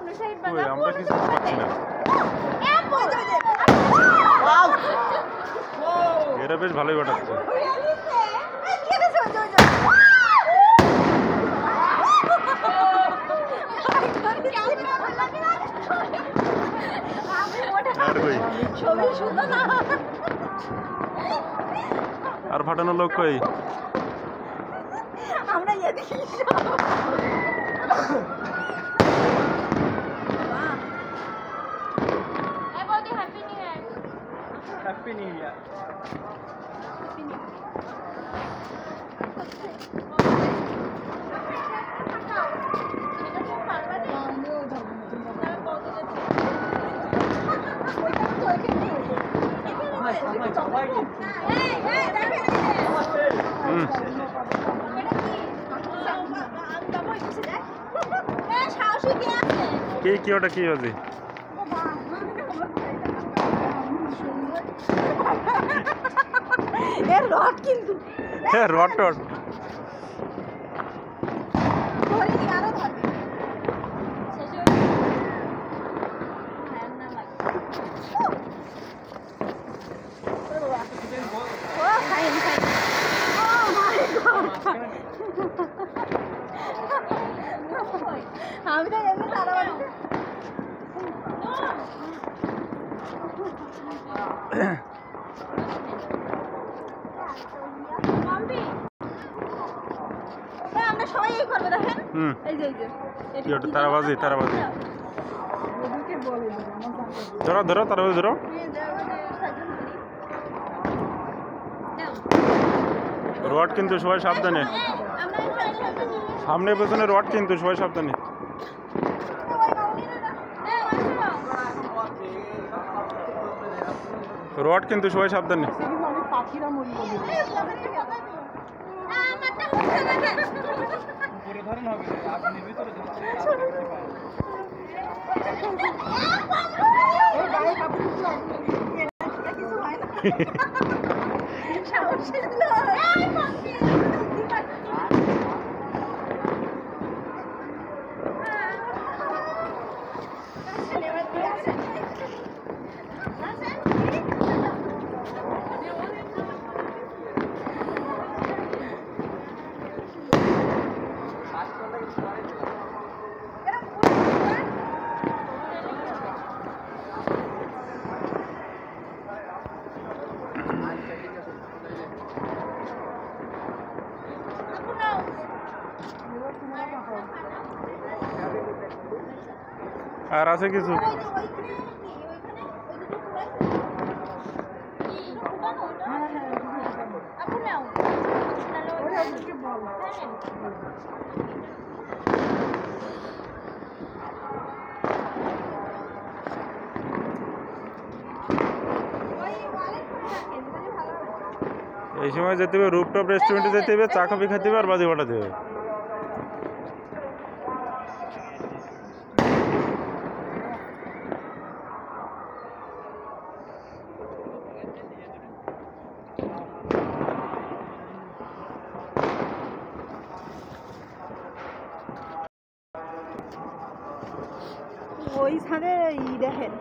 আমরা কিছু পাচ্ছি না। এরা বেশ ভালোই বাটাচ্ছে। আর ফাটানো লোক কই? আমরা Happy New Year. কি ওটা কি হচ্ছে? এর রড কিন্তু হ্যাঁ রড টড ধরে নি আরো ধরবে আমি তো এমনি তারা বাড়িতে আমরা সবাই এই করবে দেখেন এই যে কি ওটা তারাবাজি ধরো তারাবাজি ধরো রড কিন্তু সবাই সাবধানে সামনে পেছনে রড কিন্তু সবাই সাবধানে রড কিন্তু সবাই সাবধানে আর আছে কিছু এই সময় যেতে হবে রুপটপ রেস্টুরেন্টে যেতে হবে চা কফি খেতে হবে আর বাজি বাটাতে হবে ওই ছাদে দেখেন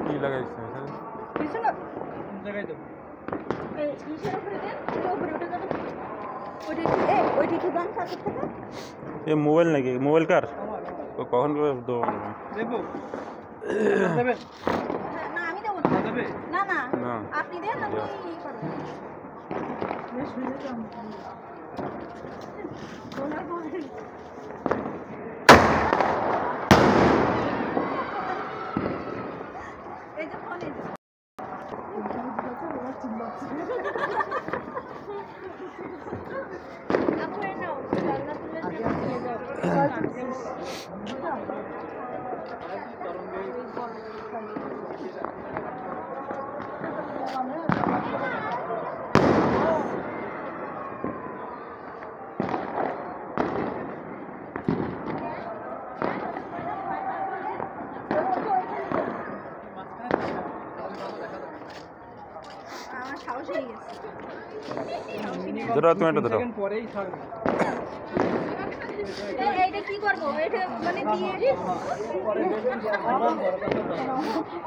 কি লাগাইছে কিছু না জায়গায় দেবো ये मोबाइल नहीं मोबाइल कर तो कौन को दो দেবো দেবে না আমি দেব না দেবে না না না আপনি দেন আমি করব বেশ শুনে যাম সোনা বলেন এই যে ফোনে जरूरत में तो পরেই থাকবে কি করবো এটা মানে দিয়ে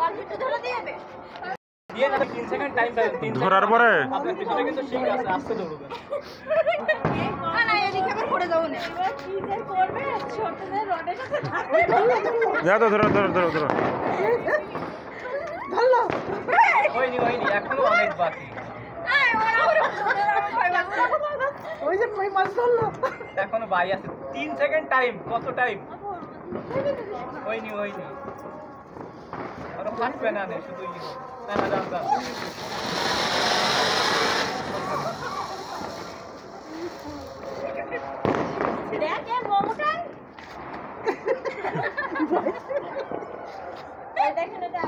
অল্প একটু ধরে দিয়ে দেবে দিয়ে না 3 সেকেন্ড টাইম পাবেন 3 ধরার পরে আপনার পিছনে কিন্তু শিং আছে আস্তে ধরবেন না না এদিকে আবার পড়ে যাবো না এবার কি যে করবে ছোটদের রডের সাথে যা তো ধরো ধরো ধরো ধরো ধরলো হয়নি এখনো অনেক বাকি ওই যে ওই মাছ ধরলো এখনো বাই আছে 3 সেকেন্ড টাইম কত টাইম হয়নি আর ফাটবে না শুধু না দাম দেখে মোমোটাই এই দেখেন এটা